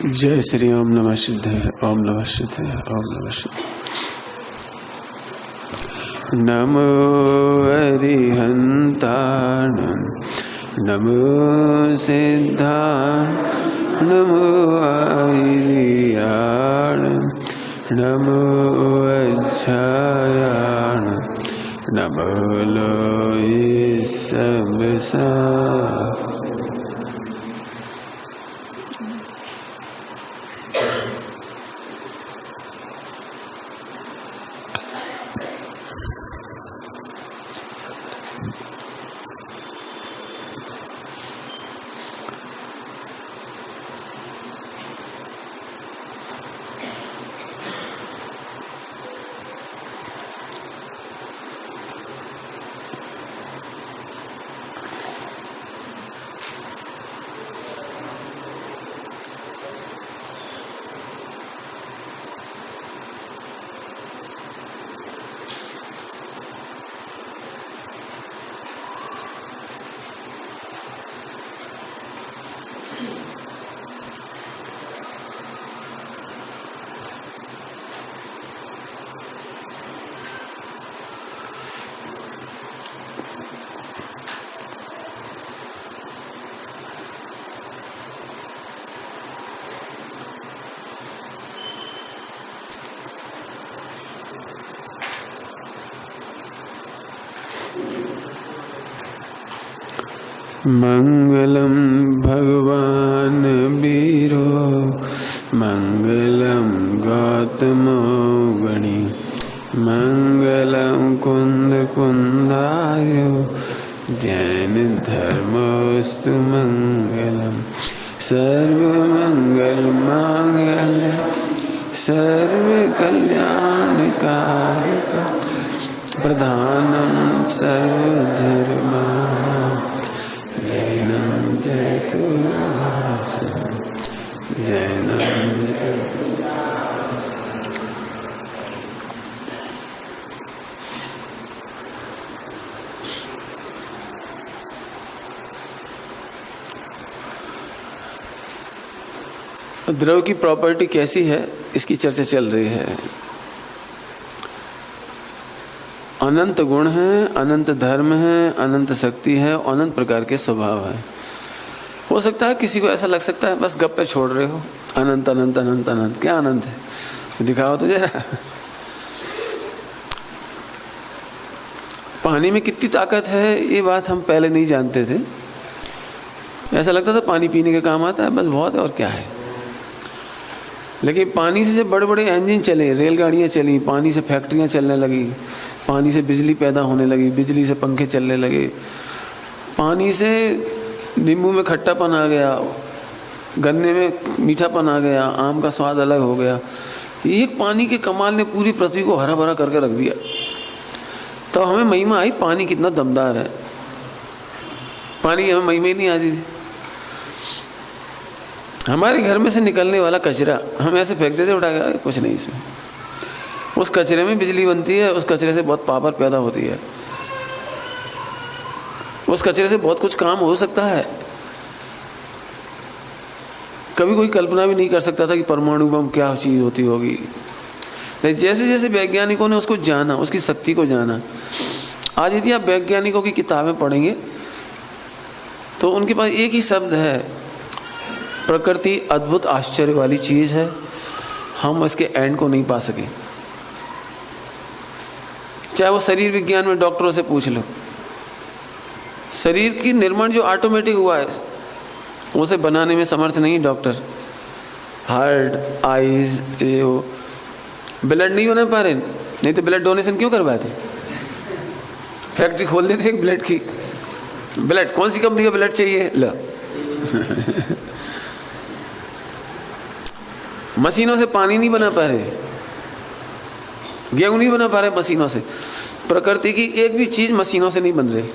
जय श्री ओम नमः सिद्धाय ओम नमः सिद्धाय ओम नमः सिद्धाय। नमो अरिहंताण नमो सिद्धाय नमो आर्याण नमो अच्छायाण नमो लोये सबसा। मंगलम भगवान वीरो मंगलम गौतमो गणी मंगलम कुंद कुंदायो जैन धर्मोस्तु मंगलम सर्वमंगल मांगल्य सर्व कल्याणकारक प्रधानम सर्वधर्माणां जैनम जयतु जैनम द्रव्य की प्रॉपर्टी कैसी है, इसकी चर्चा चल रही है। अनंत गुण है, अनंत धर्म है, अनंत शक्ति है, अनंत प्रकार के स्वभाव है। हो सकता है किसी को ऐसा लग सकता है बस गप पे छोड़ रहे हो, अनंत अनंत अनंत अनंत। क्या अनंत है दिखाओ तो जरा। पानी में कितनी ताकत है ये बात हम पहले नहीं जानते थे। ऐसा लगता था पानी पीने के काम आता है बस, बहुत है और क्या है। लेकिन पानी से जब बड़े बड़े इंजन चले, रेलगाड़ियाँ चली, पानी से फैक्ट्रियाँ चलने लगी, पानी से बिजली पैदा होने लगी, बिजली से पंखे चलने लगे, पानी से नींबू में खट्टापन आ गया, गन्ने में मीठापन आ गया, आम का स्वाद अलग हो गया। एक पानी के कमाल ने पूरी पृथ्वी को हरा भरा करके रख दिया। तो हमें महिमा आई पानी कितना दमदार है। पानी हमें महिमा ही नहीं आती थी। हमारे घर में से निकलने वाला कचरा हम ऐसे फेंक देते उठा के, कुछ नहीं इसमें। उस कचरे में बिजली बनती है, उस कचरे से बहुत पावर पैदा होती है, उस कचरे से बहुत कुछ काम हो सकता है। कभी कोई कल्पना भी नहीं कर सकता था कि परमाणु बम क्या चीज़ होती होगी। लेकिन जैसे जैसे वैज्ञानिकों ने उसको जाना, उसकी शक्ति को जाना, आज यदि आप वैज्ञानिकों की किताबें पढ़ेंगे तो उनके पास एक ही शब्द है, प्रकृति अद्भुत आश्चर्य वाली चीज़ है, हम उसके एंड को नहीं पा सके। चाहे वो शरीर विज्ञान में डॉक्टरों से पूछ लो, शरीर की निर्माण जो ऑटोमेटिक हुआ है उसे बनाने में समर्थ नहीं डॉक्टर। हार्ट, आईज, ये वो ब्लड नहीं बना पा रहे, नहीं तो ब्लड डोनेशन क्यों करवाते, फैक्ट्री खोल देते एक ब्लड की। ब्लड कौन सी कंपनी का ब्लड चाहिए लो। मशीनों से पानी नहीं बना पा रहे, गेहूं नहीं बना पा रहे मशीनों से। प्रकृति की एक भी चीज मशीनों से नहीं बन रही।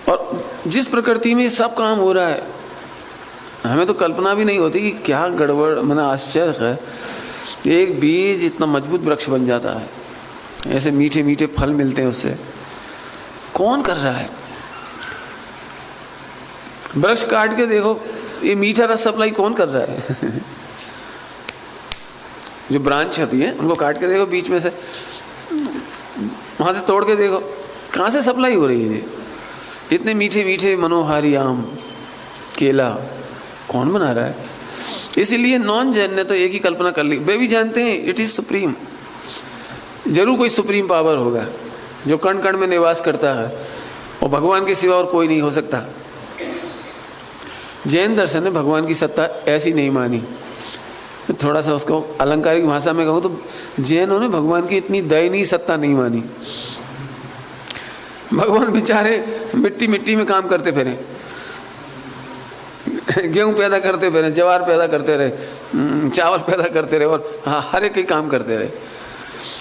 और जिस प्रकृति में सब काम हो रहा है, हमें तो कल्पना भी नहीं होती कि क्या गड़बड़, मतलब आश्चर्य है। एक बीज इतना मजबूत वृक्ष बन जाता है, ऐसे मीठे मीठे फल मिलते हैं उससे। कौन कर रहा है? वृक्ष काट के देखो, ये मीठा रस सप्लाई कौन कर रहा है? जो ब्रांच होती है उनको काट के देखो बीच में से, वहाँ से तोड़ के देखो कहाँ से सप्लाई हो रही है। इतने मीठे मीठे मनोहारी आम, केला कौन बना रहा है? इसीलिए नॉन जैन ने तो एक ही कल्पना कर ली, वे भी जानते हैं इट इज सुप्रीम, जरूर कोई सुप्रीम पावर होगा जो कण कण में निवास करता है और भगवान के सिवा और कोई नहीं हो सकता। जैन दर्शन ने भगवान की सत्ता ऐसी नहीं मानी। थोड़ा सा उसको अलंकारिक भाषा में कहूँ तो जैनों ने भगवान की इतनी दयनीय सत्ता नहीं मानी। भगवान बेचारे मिट्टी मिट्टी में काम करते फिरे, गेहूं पैदा करते फिरे, ज्वार पैदा करते रहे, चावल पैदा करते रहे और हर एक ही काम करते रहे,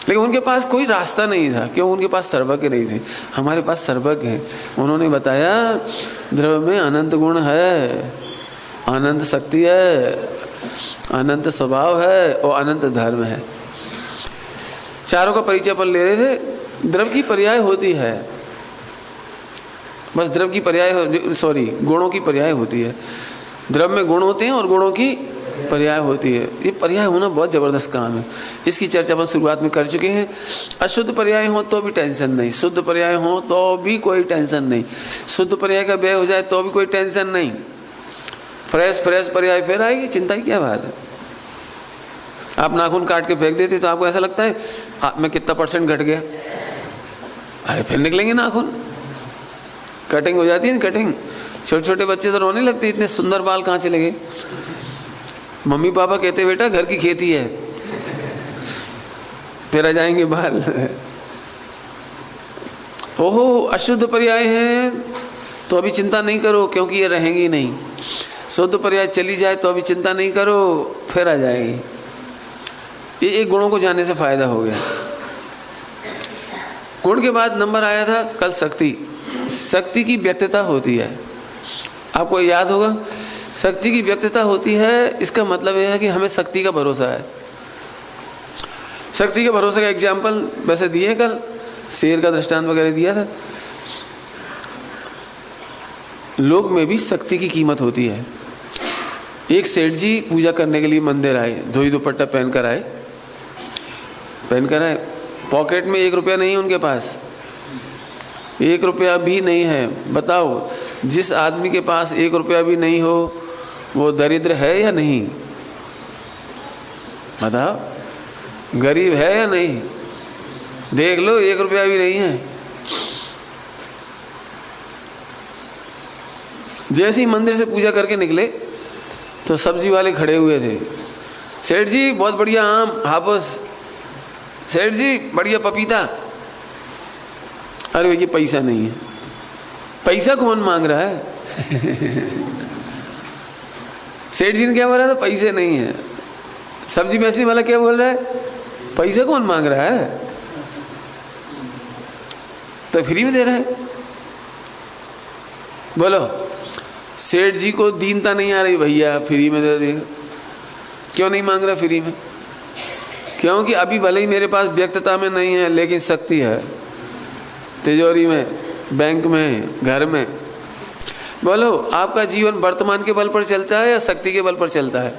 लेकिन उनके पास कोई रास्ता नहीं था। क्यों? उनके पास सर्वज्ञ नहीं थे। हमारे पास सर्वज्ञ हैं। उन्होंने बताया द्रव्य में अनंत गुण है, अनंत शक्ति है, अनंत स्वभाव है और अनंत धर्म है। चारों का परिचय अपन ले रहे थे। द्रव्य की पर्याय होती है, बस द्रव्य की पर्याय गुणों की पर्याय होती है। द्रव्य में गुण होते हैं और गुणों की पर्याय होती है। ये पर्याय होना बहुत जबरदस्त काम है। इसकी चर्चा अपन शुरुआत में कर चुके हैं। अशुद्ध पर्याय हो तो भी टेंशन नहीं, शुद्ध पर्याय हो तो भी कोई टेंशन नहीं, शुद्ध पर्याय का व्यय हो जाए तो भी कोई टेंशन नहीं, फ्रेश पर्याय फिर आएगी, चिंता की क्या बात है। आप नाखून काट के फेंक देते तो आपको ऐसा लगता है आप में कितना % घट गया, अरे फिर निकलेंगे नाखून। कटिंग हो जाती है ना, कटिंग, छोटे छोटे बच्चे तो रोने लगते, इतने सुंदर बाल कहाँ चले गए। मम्मी पापा कहते बेटा घर की खेती है, तेरा जाएंगे बाल। ओहो, अशुद्ध पर्याय है तो अभी चिंता नहीं करो क्योंकि ये रहेंगी नहीं। शुद्ध पर्याय चली जाए तो अभी चिंता नहीं करो, फिर आ जाएगी। ये एक गुणों को जानने से फायदा हो गया। गुण के बाद नंबर आया था कल शक्ति। शक्ति की व्यक्तता होती है, आपको याद होगा, शक्ति की व्यक्तता होती है। इसका मतलब यह है कि हमें शक्ति का भरोसा है। शक्ति के भरोसे का एग्जाम्पल वैसे दिए कल, शेर का दृष्टांत वगैरह दिया था। लोक में भी शक्ति की कीमत होती है। एक सेठ जी पूजा करने के लिए मंदिर आए, धोई दुपट्टा पहनकर आए, पॉकेट में 1 रुपया नहीं उनके पास, 1 रुपया भी नहीं है। बताओ, जिस आदमी के पास 1 रुपया भी नहीं हो वो दरिद्र है या नहीं? बताओ, गरीब है या नहीं? देख लो, 1 रुपया भी नहीं है। जैसे ही मंदिर से पूजा करके निकले तो सब्जी वाले खड़े हुए थे। सेठ जी बहुत बढ़िया आम हापुस, सेठ जी बढ़िया पपीता। अरे भैया पैसा नहीं है। पैसा कौन मांग रहा है? सेठ जी ने क्या बोला था? पैसे नहीं है। सब्जी बेचने वाला क्या बोल रहा है? पैसे कौन मांग रहा है, तो फ्री में दे रहा है। बोलो, सेठ जी को दीनता नहीं आ रही, भैया फ्री में दे देगा। क्यों नहीं मांग रहा फ्री में? क्योंकि अभी भले ही मेरे पास व्यक्तता में नहीं है लेकिन शक्ति है, तिजोरी में, बैंक में, घर में। बोलो, आपका जीवन वर्तमान के बल पर चलता है या शक्ति के बल पर चलता है?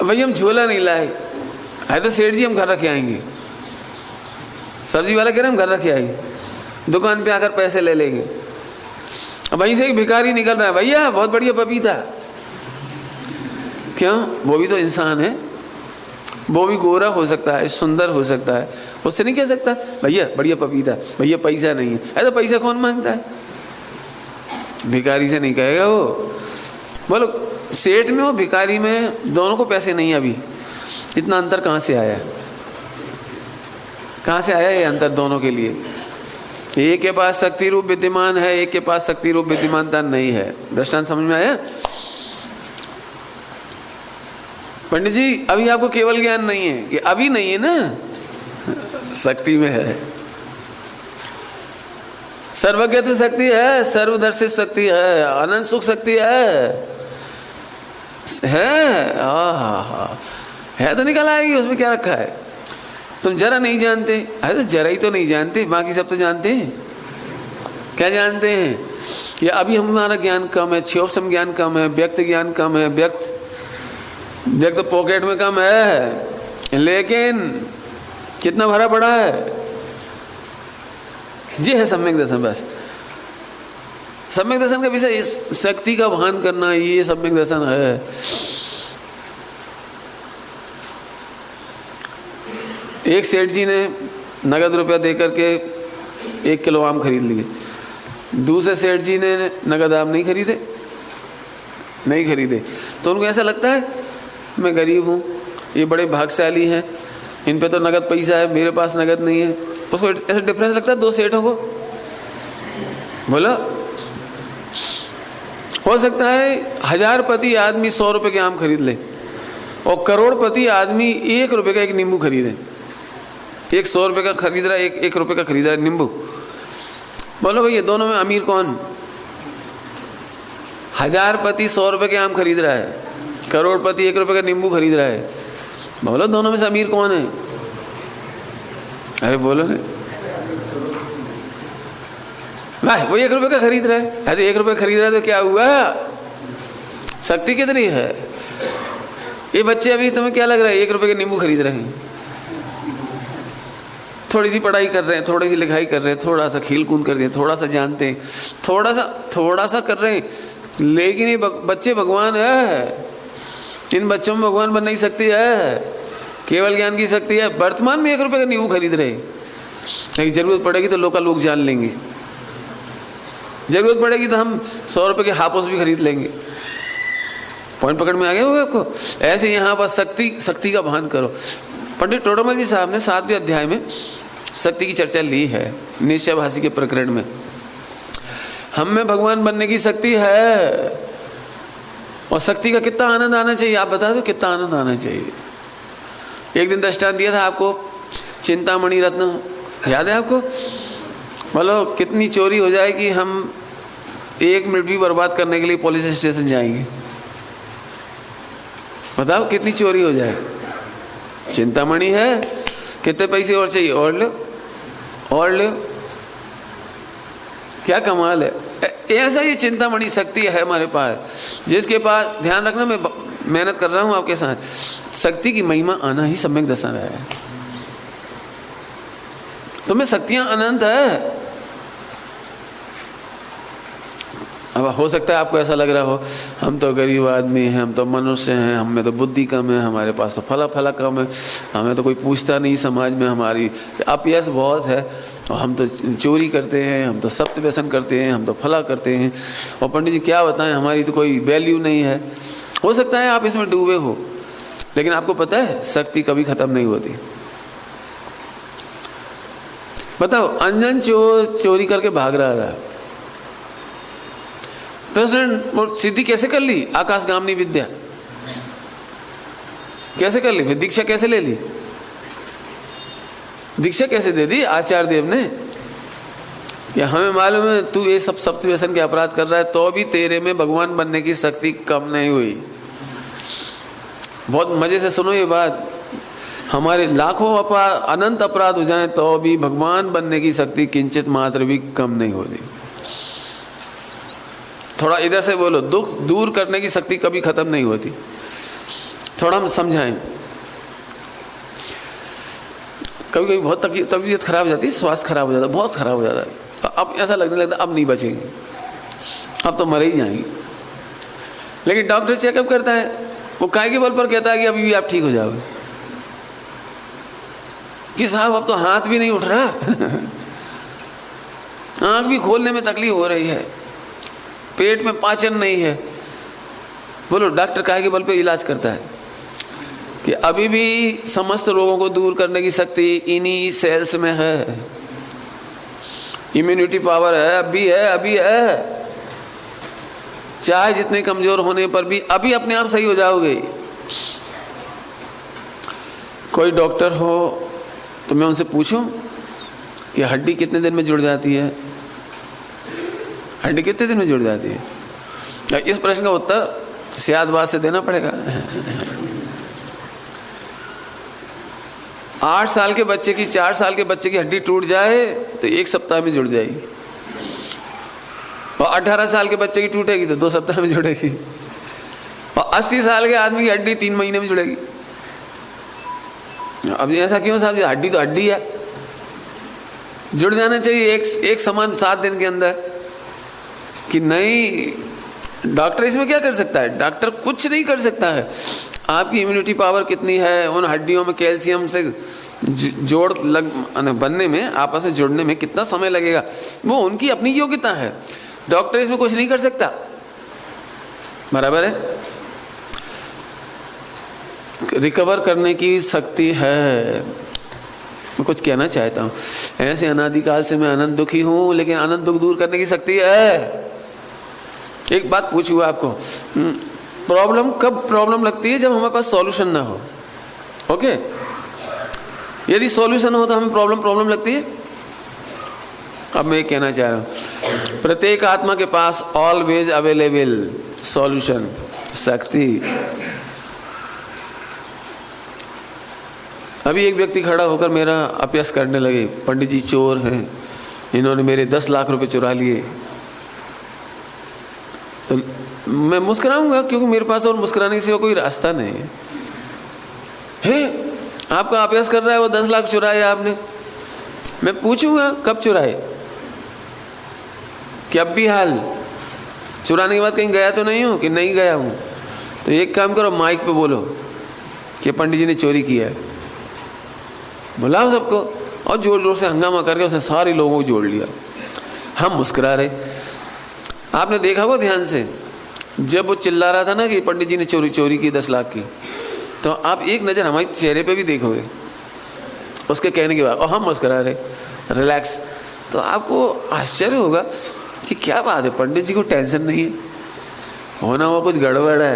भाई हम झोला नहीं लाए, है तो सेठ जी हम घर रखे आएंगे। सब्जी वाला कह रहे हम घर रखे आएंगे, दुकान पे आकर पैसे ले लेंगे। अब वहीं से एक भिखारी निकल रहा है, भैया बहुत बढ़िया पपीता। क्यों? वो भी तो इंसान है, वो भी गोरा हो सकता है, सुंदर हो सकता है, उससे नहीं कह सकता भैया बढ़िया पपीता, भैया पैसा नहीं है। ऐसा पैसा कौन मांगता है? भिखारी से नहीं कहेगा वो। बोलो, सेठ में और भिखारी में दोनों को पैसे नहीं है। अभी इतना अंतर कहाँ से आया? कहाँ से आया ये अंतर दोनों के लिए? एक के पास शक्ति रूप विद्यमान है, एक के पास शक्ति रूप विद्यमानता नहीं है। दृष्टांत समझ में आया? पंडित जी अभी आपको केवल ज्ञान नहीं है, कि अभी नहीं है ना, शक्ति में है। सर्वज्ञ शक्ति है, सर्वदर्शित शक्ति है, अनंत सुख शक्ति है तो निकल आएगी। उसमें क्या रखा है? तुम जरा नहीं जानते, अरे जरा ही तो नहीं जानते, बाकी सब तो जानते हैं। क्या जानते हैं कि अभी हमारा ज्ञान कम है, क्षोभसम ज्ञान कम है, व्यक्त ज्ञान कम है, व्यक्त पॉकेट में कम है, लेकिन कितना भरा पड़ा है। ये है सम्यक दर्शन। बस सम्यक दर्शन का विषय शक्ति का भान करना, ये सम्यक दर्शन है। एक सेठ जी ने नगद रुपया दे करके 1 किलो आम खरीद लिए। दूसरे सेठ जी ने नगद आम नहीं खरीदे। तो उनको ऐसा लगता है मैं गरीब हूँ, ये बड़े भाग्यशाली हैं, इन पे तो नगद पैसा है, मेरे पास नगद नहीं है। उसको ऐसा डिफरेंस लगता है 2 सेठों को। बोला हो सकता है 1000पति आदमी 100 रुपए के आम खरीद ले और करोड़पति आदमी 1 रुपए का एक नींबू खरीदे। एक 100 रुपए का खरीद रहा है, एक 1 रुपए का खरीद रहा है नींबू। बोलो भैया दोनों में अमीर कौन? 1000पति 100 रुपए के आम खरीद रहा है, करोड़पति 1 रुपए का नींबू खरीद रहा है। बोलो दोनों में से अमीर कौन है? अरे बोलो ना भाई, वो 1 रुपए का खरीद रहा है। अरे 1 रुपए खरीद रहा है तो क्या हुआ? शक्ति कितनी है? ये बच्चे अभी तुम्हें क्या लग रहा है 1 रुपए के नींबू खरीद रहे हैं, थोड़ी सी पढ़ाई कर रहे हैं, थोड़ी सी लिखाई कर रहे हैं, थोड़ा सा खेल कूद कर रहे हैं, थोड़ा सा जानते हैं, थोड़ा सा कर रहे हैं, लेकिन ये बच्चे भगवान है। इन बच्चों में भगवान बन नहीं सकती है, केवल ज्ञान की शक्ति है। वर्तमान में 1 रुपए का नींबू खरीद रहे, लेकिन जरूरत पड़ेगी तो लोग जान लेंगे, जरूरत पड़ेगी तो हम 100 रुपए के हापोस भी खरीद लेंगे। पॉइंट पकड़ में आ गया होगा आपको? ऐसे यहाँ पर शक्ति का भान करो। पंडित टोडरमल जी साहब ने 7वें अध्याय में शक्ति की चर्चा ली है, निश्चयभाषी के प्रकरण में। हम में भगवान बनने की शक्ति है, और शक्ति का कितना आनंद आना चाहिए आप बता दो, कितना आनंद आना चाहिए। एक दिन दृष्टांत दिया था आपको, चिंतामणि रत्न याद है आपको? बोलो कितनी चोरी हो जाए कि हम 1 मिनट भी बर्बाद करने के लिए पुलिस स्टेशन जाएंगे? बताओ कितनी चोरी हो जाए। चिंतामणि है, कितने पैसे और चाहिए, और लो, क्या कमाल है। ऐसा ये चिंतामणि शक्ति है हमारे पास, जिसके पास ध्यान रखना, मैं मेहनत कर रहा हूं आपके साथ, शक्ति की महिमा आना ही सम्यक दर्शन है। तुम्हें शक्तियां अनंत है। अब हो सकता है आपको ऐसा लग रहा हो हम तो गरीब आदमी हैं, हम तो मनुष्य हैं, हम में तो बुद्धि कम है, हमारे पास तो फला कम है, हमें तो कोई पूछता नहीं समाज में, हमारी अपयश बहुत है, और हम तो चोरी करते हैं, हम तो सत्य व्यसन करते हैं, हम तो फला करते हैं, और पंडित जी क्या बताएं हमारी तो कोई वैल्यू नहीं है। हो सकता है आप इसमें डूबे हो, लेकिन आपको पता है शक्ति कभी खत्म नहीं होती। बताओ अंजन चोरी करके भाग रहा था, तो उसने सिद्धि कैसे कर ली? आकाशगामिनी विद्या कैसे कर ली? दीक्षा कैसे ले ली? दीक्षा कैसे दे दी आचार्य देव ने? कि हमें मालूम है तू ये सब सप्त व्यसन के अपराध कर रहा है, तो भी तेरे में भगवान बनने की शक्ति कम नहीं हुई। बहुत मजे से सुनो ये बात, हमारे लाखों अनंत अपराध हो जाएं तो भी भगवान बनने की शक्ति किंचित मात्र भी कम नहीं होती। थोड़ा इधर से बोलो, दुख दूर करने की शक्ति कभी खत्म नहीं होती। थोड़ा हम समझाएं। कभी कभी बहुत तबीयत खराब हो जाती है, स्वास्थ्य खराब हो जाता है, बहुत खराब हो जाता है, तो अब ऐसा लगने लगता है अब नहीं बचेंगे, अब तो मरे ही जाएंगे। लेकिन डॉक्टर चेकअप करता है, वो काय के बल पर कहता है कि अभी भी आप ठीक हो जाओगे। कि साहब अब तो हाथ भी नहीं उठ रहा आंख भी खोलने में तकलीफ हो रही है, पेट में पाचन नहीं है। बोलो डॉक्टर काय के बल पे इलाज करता है कि अभी भी समस्त रोगों को दूर करने की शक्ति इन्हीं सेल्स में है, इम्यूनिटी पावर है, अभी है। चाहे जितने कमजोर होने पर भी अभी अपने आप सही हो जाओगे। कोई डॉक्टर हो तो मैं उनसे पूछूं कि हड्डी कितने दिन में जुड़ जाती है? हड्डी कितने दिन में जुड़ जाती है? इस प्रश्न का उत्तर सियादबाद से देना पड़ेगा। 8 साल के बच्चे की 4 साल के बच्चे की हड्डी टूट जाए तो 1 सप्ताह में जुड़ जाएगी। और 18 साल के बच्चे की टूटेगी तो 2 सप्ताह में जुड़ेगी, और 80 साल के आदमी की हड्डी 3 महीने में जुड़ेगी। अब ऐसा क्यों साहब? हड्डी तो हड्डी है, जुड़ जाना चाहिए एक समान 7 दिन के अंदर। कि नहीं, डॉक्टर इसमें क्या कर सकता है? डॉक्टर कुछ नहीं कर सकता है। आपकी इम्यूनिटी पावर कितनी है, उन हड्डियों में कैल्शियम से जोड़ बनने में, आपस में जुड़ने में कितना समय लगेगा, वो उनकी अपनी योग्यता है। डॉक्टर इसमें कुछ नहीं कर सकता, बराबर है। रिकवर करने की शक्ति है। मैं कुछ कहना चाहता हूँ, ऐसे अनादिकाल से मैं अनंत दुखी हूँ, लेकिन अनंत दुख दूर करने की शक्ति है। एक बात पूछूँ आपको, प्रॉब्लम कब प्रॉब्लम लगती है? जब हमारे पास सॉल्यूशन ना हो। ओके, यदि सॉल्यूशन हो तो हमें प्रॉब्लम लगती है। अब मैं कहना चाह रहा हूँ, प्रत्येक आत्मा के पास ऑलवेज अवेलेबल सॉल्यूशन शक्ति। अभी एक व्यक्ति खड़ा होकर मेरा अपयस करने लगे, पंडित जी चोर हैं, इन्होंने मेरे 10 लाख रुपए चुरा लिए। तो मैं मुस्कुराऊंगा, क्योंकि मेरे पास और मुस्कुराने के सिवा कोई रास्ता नहीं है। आपका अपयस कर रहा है, वो 10 लाख चुराए आपने। मैं पूछूंगा कब चुराए, कि अब भी हाल चुराने के बाद कहीं गया तो नहीं हूं? कि नहीं गया हूं। तो एक काम करो, माइक पे बोलो कि पंडित जी ने चोरी किया है, बुलाओ सबको, और जोर जोर से हंगामा करके उसने सारे लोगों को जोड़ लिया। हम मुस्कुरा रहे। आपने देखा होगा ध्यान से, जब वो चिल्ला रहा था ना कि पंडित जी ने चोरी की 10 लाख की, तो आप एक नज़र हमारे चेहरे पे भी देखोगे उसके कहने के बाद, और हम मुस्कुरा रहे, रिलैक्स। तो आपको आश्चर्य होगा कि क्या बात है, पंडित जी को टेंशन नहीं है, होना हुआ कुछ गड़बड़ है।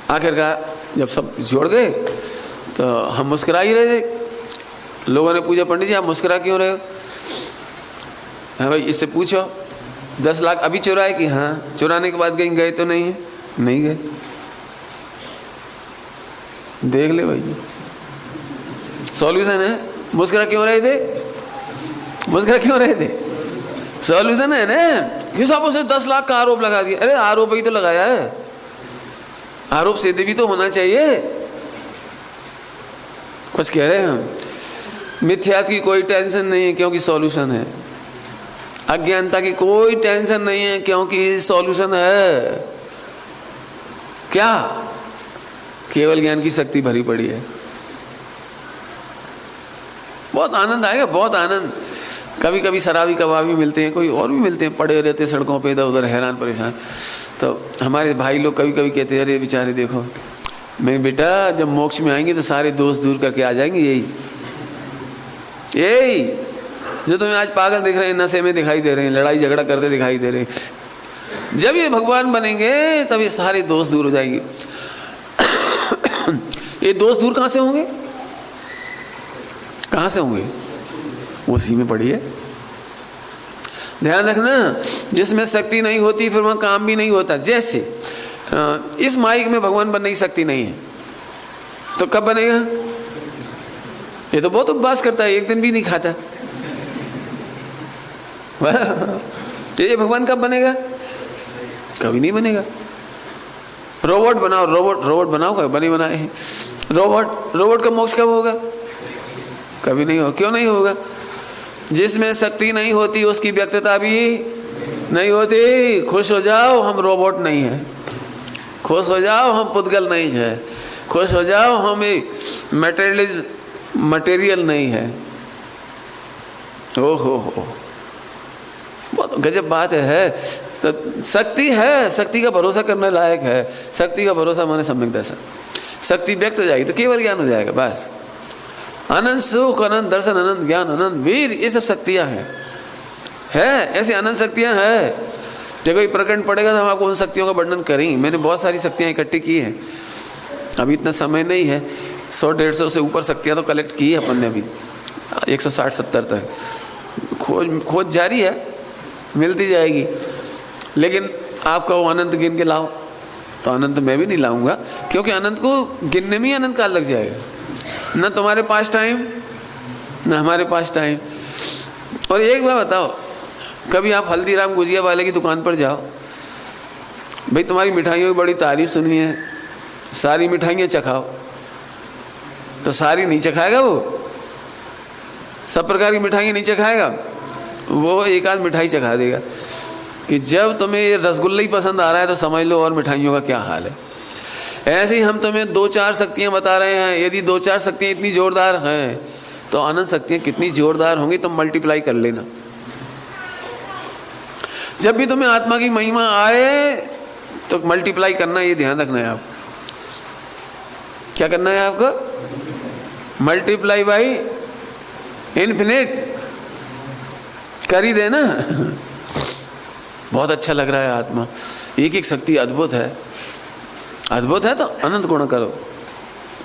आखिरकार जब सब जोड़ गए तो हम मुस्कुरा ही रहे थे। लोगों ने पूछा, पंडित जी आप मुस्कुरा क्यों रहे हो? हाँ भाई, इससे पूछो 10 लाख अभी चुराए? कि हाँ। चुराने के बाद कहीं गए तो नहीं है? नहीं गए। देख ले भाई, सॉल्यूशन है। मुस्कुरा क्यों रहे थे? मुस्कुरा क्यों रहे थे? सॉल्यूशन है ना। किस आप उसे 10 लाख का आरोप लगा दिया? अरे आरोप ही तो लगाया है, आरोप सिद्ध भी तो होना चाहिए। कुछ कह रहे हैं हम, मिथ्यात्व की कोई टेंशन नहीं है क्योंकि सॉल्यूशन है। अज्ञानता की कोई टेंशन नहीं है क्योंकि सॉल्यूशन है। क्या? केवल ज्ञान की शक्ति भरी पड़ी है। बहुत आनंद आएगा, बहुत आनंद। कभी कभी शराबी कबाबी मिलते हैं, कोई और भी मिलते हैं, पड़े रहते हैं सड़कों पे इधर उधर हैरान परेशान। तो हमारे भाई लोग कभी कभी कहते हैं, अरे बेचारे देखो, मैं बेटा जब मोक्ष में आएंगे तो सारे दोस्त दूर करके आ जाएंगे। यही जो तुम्हें आज पागल दिख रहे हैं, नशे में दिखाई दे रहे हैं, लड़ाई झगड़ा करते दिखाई दे रहे हैं, जब ये भगवान बनेंगे तब ये सारे दोस्त दूर हो जाएंगे। ये दोस्त दूर कहां से होंगे? कहां से होंगे? उसी में पड़ी है। ध्यान रखना, जिसमें शक्ति नहीं होती फिर वहां काम भी नहीं होता। जैसे इस माइक में भगवान बनने की शक्ति नहीं है तो कब बनेगा? ये तो बहुत उपवास करता है, एक दिन भी नहीं खाता। ये भगवान कब बनेगा? कभी नहीं बनेगा। रोबोट बनाओ, रोबोट बनाओ, कभी बने बनाए हैं रोबोट का मोक्ष कब होगा? कभी नहीं होगा। क्यों नहीं होगा? जिसमें शक्ति नहीं होती उसकी व्यक्तता भी नहीं होती। खुश हो जाओ, हम रोबोट नहीं है। खुश हो जाओ, हम पुद्गल नहीं है। खुश हो जाओ, हम मटेरियल नहीं है। ओहो हो, बहुत गजब बात है। तो शक्ति है, शक्ति का भरोसा करने लायक है। शक्ति का भरोसा माने सम्यक दर्शन। शक्ति व्यक्त हो जाएगी तो केवल ज्ञान हो जाएगा, बस। अनंत सुख, अनंत दर्शन, अनंत ज्ञान, अनंत वीर, ये सब शक्तियां हैं। ऐसी अनंत शक्तियां हैं। जब कोई प्रकरण पड़ेगा तो हम आपको उन शक्तियों का वर्णन करेंगे। मैंने बहुत सारी शक्तियां इकट्ठी की हैं, अभी इतना समय नहीं है। 100-150 से ऊपर शक्तियां तो कलेक्ट की है अपन ने, अभी 160-170 तक खोज जारी है, मिलती जाएगी। लेकिन आपका वो अनंत गिन के लाओ तो अनंत मैं भी नहीं लाऊंगा, क्योंकि अनंत को गिनने में ही अनंत काल लग जाएगा। न तुम्हारे पास टाइम, न हमारे पास टाइम। और एक बात बताओ, कभी आप हल्दीराम गुजिया वाले की दुकान पर जाओ, भाई तुम्हारी मिठाइयों की बड़ी तारीफ सुनी है, सारी मिठाइयाँ चखाओ, तो सारी नहीं चखाएगा वो, सब प्रकार की मिठाइयाँ नहीं चखाएगा वो, एक आध मिठाई चखा देगा। कि जब तुम्हें ये रसगुल्ला ही पसंद आ रहा है तो समझ लो और मिठाइयों का क्या हाल है। ऐसे ही हम तुम्हें 2-4 शक्तियाँ बता रहे हैं, यदि 2-4 शक्तियाँ इतनी जोरदार हैं तो अनंत शक्तियाँ कितनी जोरदार होंगी, तुम मल्टीप्लाई कर लेना। जब भी तुम्हें आत्मा की महिमा आए तो मल्टीप्लाई करना, ये ध्यान रखना है आप। क्या करना है आपको? मल्टीप्लाई बाई इन्फिनिट कर ही देना। बहुत अच्छा लग रहा है आत्मा, एक एक शक्ति अद्भुत है, अद्भुत है तो अनंत गुण करो।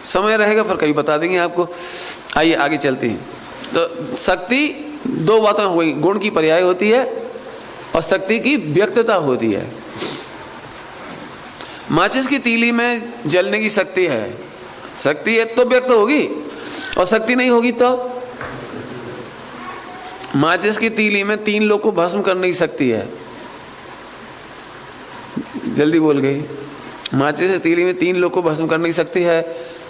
समय रहेगा पर कभी बता देंगे आपको। आइए आगे चलते हैं। तो शक्ति 2 बातें हो गई, गुण की पर्याय होती है और शक्ति की व्यक्तता होती है। माचिस की तीली में जलने की शक्ति है, शक्ति है तो व्यक्त होगी, और शक्ति नहीं होगी तो। माचिस की तीली में 3 लोग को भस्म करने की शक्ति है। जल्दी बोल गई। माचिस की तीली में 3 लोग को भस्म करने की शक्ति है।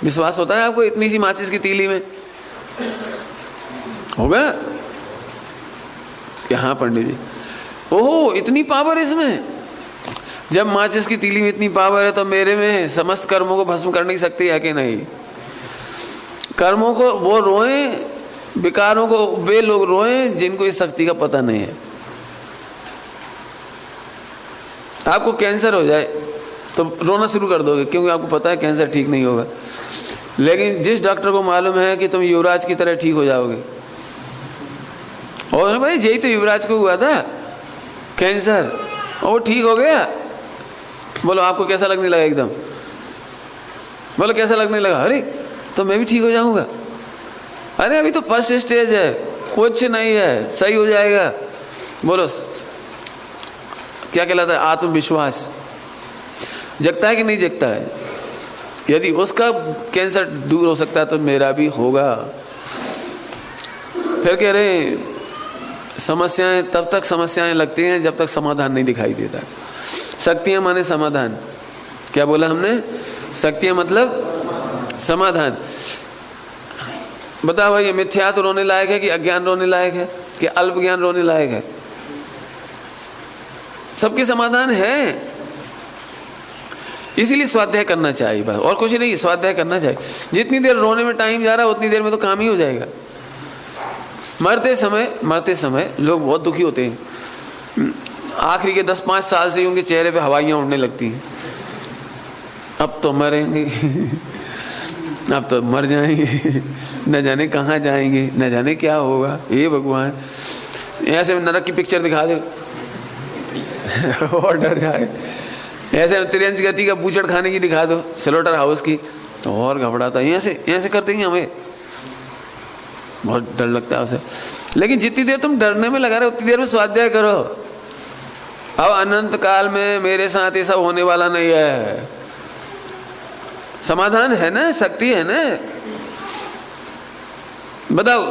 विश्वास होता है आपको इतनी सी माचिस की तीली में? होगा कि हाँ पंडित जी, ओहो इतनी पावर इसमें। जब माचिस की तीली में इतनी पावर है तो मेरे में समस्त कर्मों को भस्म करने की शक्ति है कि नहीं? कर्मों को वो रोए, विकारों को वे लोग रोए जिनको इस शक्ति का पता नहीं है। आपको कैंसर हो जाए तो रोना शुरू कर दोगे, क्योंकि आपको पता है कैंसर ठीक नहीं होगा। लेकिन जिस डॉक्टर को मालूम है कि तुम युवराज की तरह ठीक हो जाओगे, और भाई यही तो युवराज को हुआ था कैंसर, और वो ठीक हो गया। बोलो आपको कैसा लगने लगा? एकदम बोलो कैसा लगने लगा? अरे तो मैं भी ठीक हो जाऊंगा। अरे अभी तो फर्स्ट स्टेज है, कुछ नहीं है, सही हो जाएगा। बोलो क्या कहलाता है? आत्मविश्वास। जगता है कि नहीं जगता है? यदि उसका कैंसर दूर हो सकता है तो मेरा भी होगा। फिर कह रहे समस्याएं तब तक समस्याएं लगती हैं जब तक समाधान नहीं दिखाई देता। शक्तियां माने समाधान। क्या बोला हमने? शक्तियां मतलब समाधान। बताओ भाई, ये मिथ्या तो रोने लायक है कि अज्ञान रोने लायक है कि अल्प ज्ञान रोने लायक है? सबके समाधान है। इसीलिए स्वाध्याय करना चाहिए, बस और कुछ नहीं, स्वाध्याय करना चाहिए। जितनी देर रोने में टाइम जा रहा है उतनी देर में तो काम ही हो जाएगा। मरते समय लोग बहुत दुखी होते हैं। आखिरी के 10-5 साल से उनके चेहरे पे हवाइयाँ उड़ने लगती हैं। अब तो मरेंगे, अब तो मर जाएंगे, न जाने कहाँ जाएंगे, न जाने क्या होगा। हे भगवान, ऐसे नरक की पिक्चर दिखा दे और डर जाए। ऐसे त्रियंच गति का बूचड़ खाने की दिखा दो, स्लोटर हाउस की, तो और घबराता है। ऐसे कर देंगे हमें, बहुत डर लगता है उसे। लेकिन जितनी देर तुम डरने में लगा रहे उतनी देर में स्वाध्याय करो। अब अनंत काल में मेरे साथ ये सब होने वाला नहीं है। समाधान है ना, शक्ति है ना। बताओ,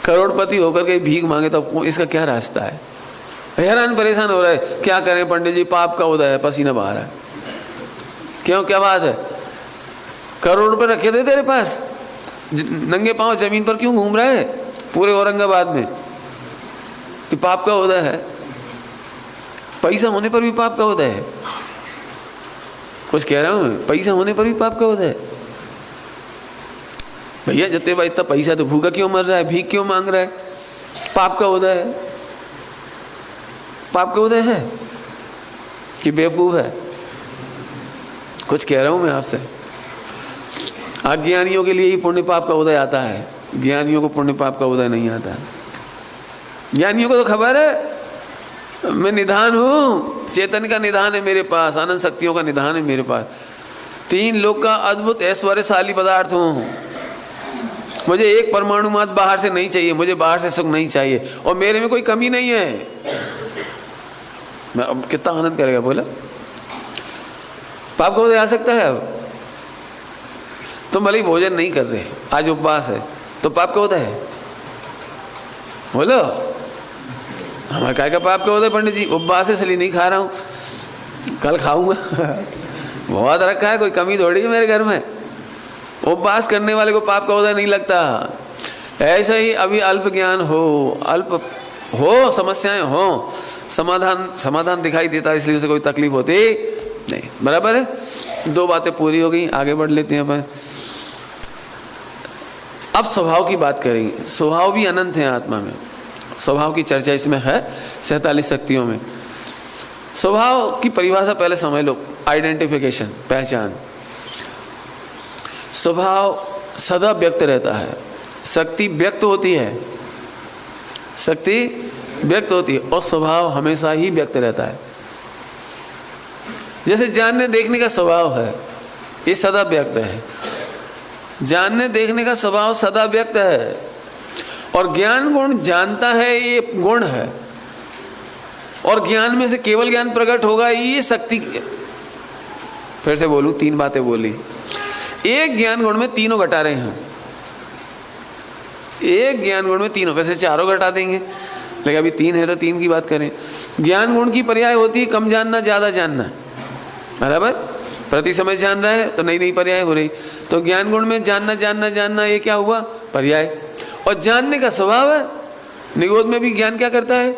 करोड़पति होकर के भीख मांगे तो इसका क्या रास्ता है? हैरान परेशान हो रहा है, क्या करें पंडित जी, पाप का उदय है, पसीना बहा रहा है। क्यों, क्या बात है? करोड़ रुपए रखे थे तेरे पास, नंगे पांव जमीन पर क्यों घूम रहा है पूरे औरंगाबाद में? कि पाप का उदय है? पैसा होने पर भी पाप का उदय है? कुछ कह रहा हूं मैं, पैसा होने पर भी पाप का उदय है? भैया जते भाई इतना पैसा तो भूखा क्यों मर रहा है, भीख क्यों मांग रहा है? पाप का उदय है? पाप का उदय है कि बेवकूफ है? कुछ कह रहा हूं मैं आपसे। अज्ञानियों के लिए ही पुण्य पाप का उदय आता है, ज्ञानियों को पुण्य पाप का उदय नहीं आता। ज्ञानियों को तो खबर है मैं निधान हूं, चेतन का निधान है मेरे पास, आनंद शक्तियों का निधान है मेरे पास, 3 लोक का अद्भुत ऐश्वर्यशाली पदार्थ हूं। मुझे एक परमाणु मात्र बाहर से नहीं चाहिए, मुझे बाहर से सुख नहीं चाहिए, और मेरे में कोई कमी नहीं है। मैं अब कितना आनंद करेगा बोला? पाप का उदय आ सकता है? अब तुम भले भोजन नहीं कर रहे, आज उपवास है, तो पाप का उदय है? बोलो हमारे काय का पाप क्या होता है पंडित जी? उपवास है इसलिए नहीं खा रहा हूँ, कल खाऊंगा। बहुत रखा है, कोई कमी थोड़ी है मेरे घर में। उपवास करने वाले को पाप का होता नहीं लगता। ऐसा ही अभी अल्प ज्ञान हो, अल्प हो, समस्याएं हो, समाधान दिखाई देता, इसलिए उसे कोई तकलीफ होती नहीं। बराबर है? दो बातें पूरी हो गई, आगे बढ़ लेते हैं अपन। अब स्वभाव की बात करेंगे। स्वभाव भी अनंत है आत्मा में, स्वभाव की चर्चा इसमें है 47 शक्तियों में। स्वभाव की परिभाषा पहले समझ लो, आइडेंटिफिकेशन, पहचान। स्वभाव सदा व्यक्त रहता है, शक्ति व्यक्त होती है, शक्ति व्यक्त होती है, और स्वभाव हमेशा ही व्यक्त रहता है। जैसे जानने देखने का स्वभाव है, ये सदा व्यक्त है। जानने देखने का स्वभाव सदा व्यक्त है, और ज्ञान गुण जानता है, ये गुण है, और ज्ञान में से केवल ज्ञान प्रकट होगा, ये शक्ति। फिर से बोलूं, 3 बातें बोली। एक ज्ञान गुण में तीनों घटा रहे हैं, एक ज्ञान गुण में तीनों, वैसे 4 घटा देंगे, लेकिन अभी 3 है तो 3 की बात करें। ज्ञान गुण की पर्याय होती है कम जानना, ज्यादा जानना। बराबर? प्रति समय जान रहा है तो नई नई पर्याय हो रही। तो ज्ञान गुण में जानना जानना जानना, ये क्या हुआ? पर्याय। और जानने का स्वभाव है। निगोद में भी ज्ञान क्या करता है,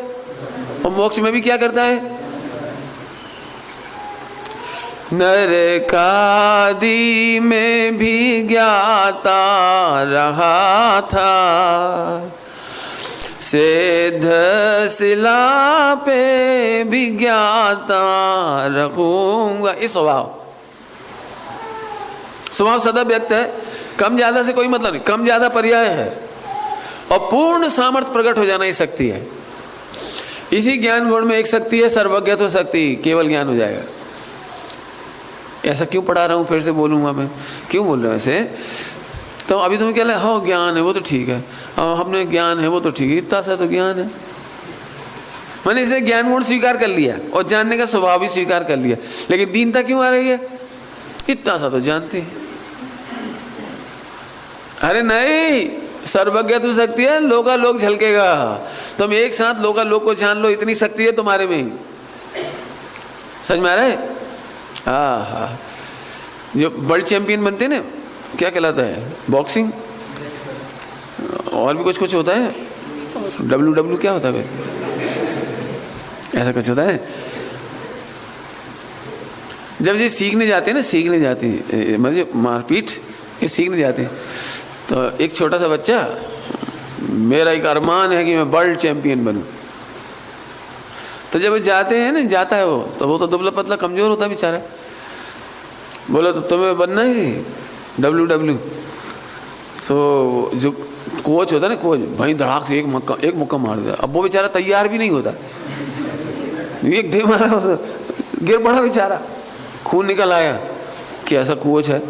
और मोक्ष में भी क्या करता है? नरकादि में भी ज्ञाता रहा था, सिद्ध शिला पे भी ज्ञाता रखूंगा। ये स्वभाव सदा व्यक्त है। कम ज्यादा से कोई मतलब नहीं, कम ज्यादा पर्याय है, और पूर्ण सामर्थ्य प्रकट हो जाना ये शक्ति है। इसी ज्ञान गुण में एक शक्ति है सर्वज्ञत्व शक्ति, केवल ज्ञान हो जाएगा। ऐसा क्यों पढ़ा रहा हूं, फिर से बोलूंगा मैं, क्यों बोल रहा हूं ऐसे? तो अभी तुम्हें क्या लगा? हाँ ज्ञान है वो तो ठीक है, हमने ज्ञान है वो तो ठीक है, इतना सा तो ज्ञान है। मैंने इसे ज्ञान गुण स्वीकार कर लिया और जानने का स्वभाव भी स्वीकार कर लिया, लेकिन दीनता क्यों आ रही है? इतना सा तो जानते हैं। अरे नहीं, सर्वज्ञ तो शक्ति है, लोकालोक झलकेगा। तुम एक साथ लोकालोक को जान लो, इतनी शक्ति है तुम्हारे में। समझ में आ रहा है? हाँ, जो वर्ल्ड चैंपियन बनते ना, क्या कहलाता है? बॉक्सिंग, और भी कुछ कुछ होता है, WW क्या होता है वैसे? ऐसा कुछ होता है। जब ये सीखने जाते हैं ना, सीखने जाते हैं, मतलब मारपीट, ये सीखने जाते हैं, तो एक छोटा सा बच्चा, मेरा एक अरमान है कि मैं वर्ल्ड चैंपियन बनूं। तो जब जाते हैं ना, जाता है वो तो दुबला पतला कमजोर होता है बेचारा। बोला तो तुम्हें बनना है WW। तो जो कोच होता है ना, कोच भाई धड़ाक से एक मुक्का मार दिया। अब वो बेचारा तैयार भी नहीं होता, एक ढे मारा, गिर पड़ा बेचारा, खून निकल आया। कि ऐसा कोच है,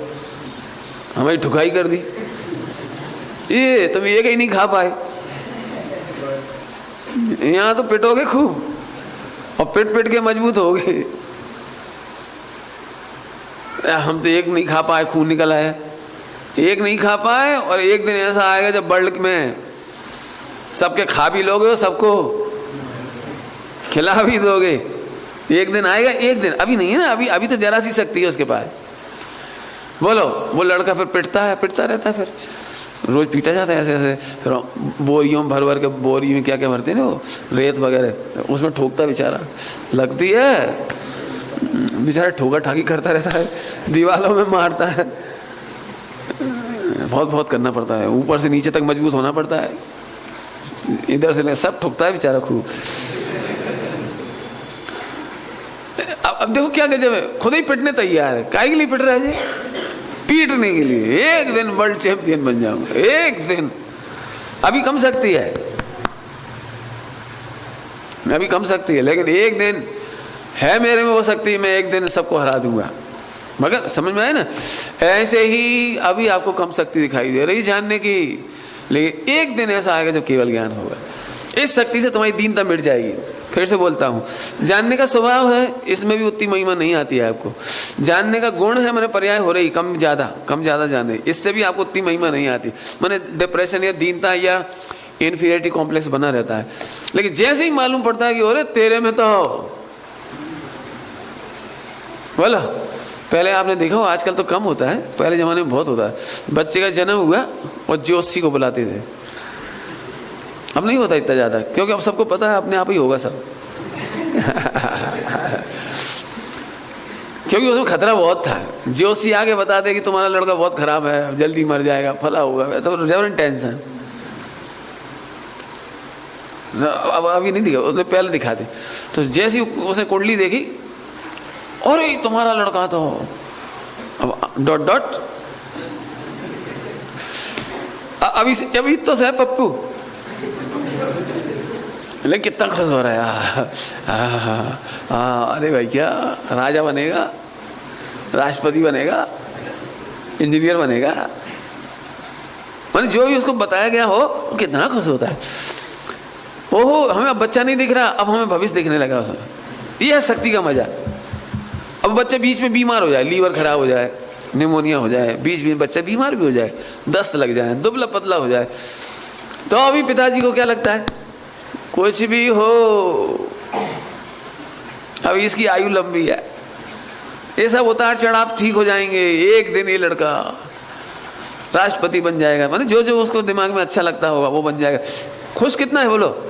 हमारी ठुकाई कर दी। ये तुम एक ही नहीं खा पाए, यहाँ तो पिटोगे खूब, और पिट के मजबूत हो गए। हम तो एक नहीं खा पाए, खून निकल आया। एक नहीं खा पाए, और एक दिन ऐसा आएगा जब वर्ल्ड में सबके खा भी लोगे और सबको खिला भी दोगे। एक दिन आएगा, एक दिन, अभी नहीं है ना, अभी तो जरा सी शक्ति है उसके पास। बोलो, वो लड़का फिर पिटता रहता है, फिर रोज पीटा जाता है ऐसे ऐसे, फिर बोरियों भर के, बोरी में क्या क्या भरते हैं ना वो, रेत वगैरह, उसमें ठोकता बेचारा, लगती है बेचारा, ठोका ठाकी करता रहता है, दीवालों में मारता है, बहुत करना पड़ता है, ऊपर से नीचे तक मजबूत होना पड़ता है, इधर से सब ठोकता है बेचारा खूब। अब देखो क्या गजब है, खुद ही पिटने तैयार है। काहे के लिए पिट रहा है जी? पीटने के लिए। एक दिन वर्ल्ड चैंपियन बन जाऊंगा, एक दिन। अभी कम सकती है, अभी कम सकती है, लेकिन एक दिन है मेरे में वो शक्ति, मैं एक दिन सबको हरा दूंगा। मगर समझ में आए ना? ऐसे ही अभी आपको कम शक्ति दिखाई दे रही जानने की, लेकिन एक दिन ऐसा आएगा जब केवल ज्ञान होगा। इस शक्ति से तुम्हारी दीनता मिट जाएगी। फिर से बोलता हूँ, जानने का स्वभाव है, इसमें भी उतनी महिमा नहीं आती है आपको। जानने का गुण है, मैंने पर्याय हो रही, कम ज्यादा जाने, इससे भी आपको उतनी महिमा नहीं आती। मैंने डिप्रेशन या दीनता या इन्फीरियरिटी कॉम्प्लेक्स बना रहता है। लेकिन जैसे ही मालूम पड़ता है कि अरे तेरे में तो बोला, पहले आपने देखा हो, आजकल तो कम होता है, पहले जमाने में बहुत होता है। बच्चे का जन्म हुआ और ज्योतिषी को बुलाते थे, अब नहीं होता इतना ज्यादा, क्योंकि अब सबको पता है अपने आप ही होगा सब। क्योंकि उसमें खतरा बहुत था। ज्योतिषी आगे बता दे कि तुम्हारा लड़का बहुत खराब है, जल्दी मर जाएगा, फला होगा, तो रेवरेंट टेंशन। अब अभी नहीं दिखा, उसने पहले दिखा दे। तो जैसी उसने कुंडली देखी, अरे तुम्हारा लड़का तो अब डॉट डॉट, अभी तो से पप्पू, लेकिन कितना खुश हो रहा है। अरे भाई क्या राजा बनेगा, राष्ट्रपति बनेगा, इंजीनियर बनेगा, माने जो भी उसको बताया गया हो वो कितना खुश होता है। ओहो हमें अब बच्चा नहीं दिख रहा, अब हमें भविष्य दिखने लगा उसमें। ये है शक्ति का मजा। अब बच्चा बीच में बीमार हो जाए, लीवर खराब हो जाए, निमोनिया हो जाए, बीच में बच्चा बीमार भी हो जाए, दस्त लग जाए, दुबला पतला हो जाए, तो अभी पिताजी को क्या लगता है कुछ भी हो अब इसकी आयु लंबी है, ये सब उतार चढ़ाव ठीक हो जाएंगे, एक दिन ये लड़का राष्ट्रपति बन जाएगा, माने जो जो उसको दिमाग में अच्छा लगता होगा वो बन जाएगा। खुश कितना है बोलो।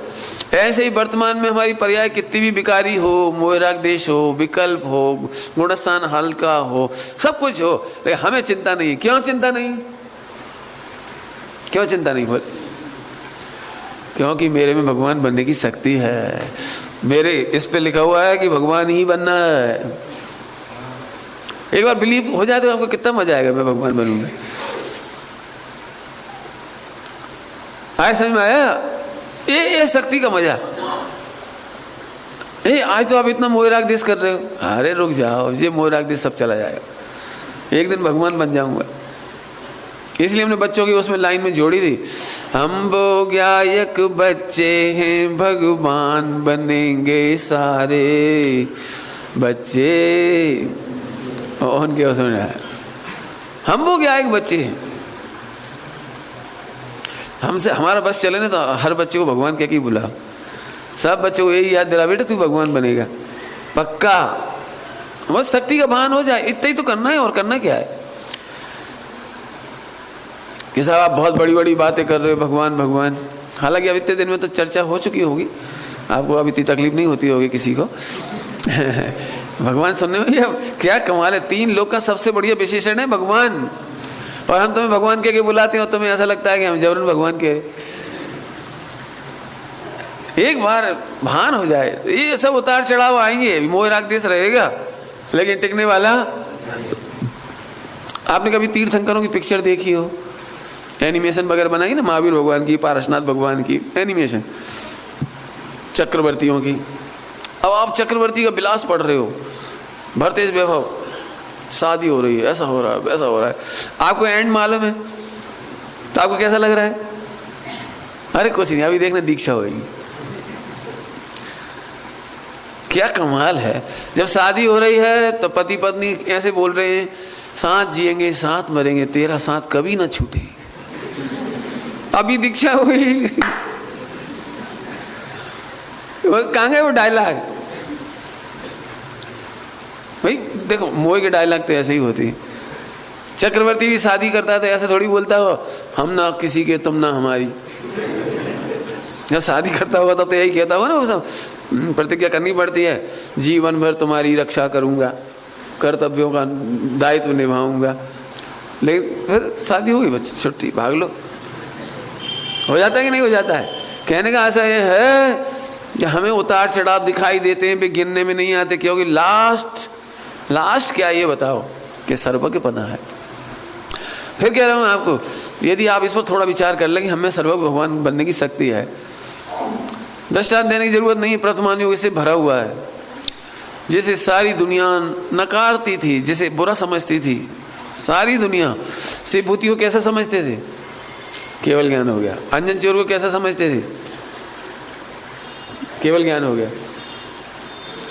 ऐसे ही वर्तमान में हमारी पर्याय कितनी भी विकारी हो, मोहराग देश हो, विकल्प हो, गुणस्थान हल्का हो, सब कुछ हो, लेकिन हमें चिंता नहीं। क्यों चिंता नहीं? क्यों चिंता नहीं बोल? क्योंकि मेरे में भगवान बनने की शक्ति है। मेरे इस पे लिखा हुआ है कि भगवान ही बनना है। एक बार बिलीव हो जाए तो आपको कितना मजा आएगा, मैं भगवान बनूंगा। आया समझ में आया? ये शक्ति का मजा। आज तो आप इतना मोहराग देश कर रहे हो, अरे रुक जाओ, ये मोहराग देश सब चला जाएगा, एक दिन भगवान बन जाऊंगा। इसलिए हमने बच्चों की उसमें लाइन में जोड़ी थी, हम वो गायक बच्चे हैं, भगवान बनेंगे सारे बच्चे। और उनके उसमें हम वो गायक बच्चे हैं, हमसे हमारा बस चले ना तो हर बच्चे को भगवान क्या की बुला, सब बच्चों को यही याद दिला, बेटा तू भगवान बनेगा पक्का। बस शक्ति का भान हो जाए, इतना ही तो करना है। और करना क्या है कि साहब आप बहुत बड़ी बड़ी बातें कर रहे हो भगवान भगवान, हालांकि अब इतने दिन में तो चर्चा हो चुकी होगी, आपको अब इतनी तकलीफ नहीं होती होगी किसी को। भगवान सुनने में क्या कमाल है। 3 लोग का सबसे बढ़िया विशेषण है भगवान, और हम तुम्हें भगवान कह के बुलाते हैं और तुम्हें ऐसा लगता है कि हम जबरन भगवान के। एक बार भान हो जाए, ये सब उतार चढ़ाव आएंगे, मोहराग देश रहेगा लेकिन टिकने वाला। आपने कभी तीर्थंकरों की पिक्चर देखी हो, एनिमेशन वगैरह बनाई ना, महावीर भगवान की, पारसनाथ भगवान की एनिमेशन, चक्रवर्तियों की। अब आप चक्रवर्ती का विलास पढ़ रहे हो, भरतेज वैभव, शादी हो रही है, ऐसा हो रहा है, वैसा हो रहा है, आपको एंड मालूम है तो आपको कैसा लग रहा है? अरे कुछ नहीं, अभी देखना दीक्षा होगी। क्या कमाल है। जब शादी हो रही है तो पति पत्नी ऐसे बोल रहे हैं, साथ जिएंगे साथ मरेंगे, तेरा साथ कभी ना छूटे। अभी दीक्षा हुई, कहाँ गए वो डायलॉग? भाई देखो, मोह के डायलॉग तो ऐसे ही होती है। चक्रवर्ती भी शादी करता था ऐसे थोड़ी बोलता हो, हम ना किसी के तुम ना हमारी। जब शादी करता होगा तब तो यही कहता होगा ना, वो सब प्रतिज्ञा करनी पड़ती है, जीवन भर तुम्हारी रक्षा करूंगा, कर्तव्यों का दायित्व निभाऊंगा। लेकिन फिर शादी होगी, बच्चे छुट्टी, भाग लो। हो जाता है कि नहीं हो जाता है? कहने का ऐसा ये है कि हमें उतार चढ़ाव दिखाई देते हैं, गिनने में नहीं आते, क्योंकि लास्ट क्या ये बताओ कि सर्वज्ञपना है। फिर कह रहा हूं आपको, यदि आप इस पर थोड़ा विचार कर लें कि हमें सर्वज्ञ भगवान बनने की शक्ति है, दृष्टांत देने की जरूरत नहीं, प्रथमान युग इससे भरा हुआ है। जिसे सारी दुनिया नकारती थी, जिसे बुरा समझती थी, सारी दुनिया से भूति को कैसा समझते थे? केवल ज्ञान हो गया। अंजन चोर को कैसा समझते थे? केवल ज्ञान हो गया।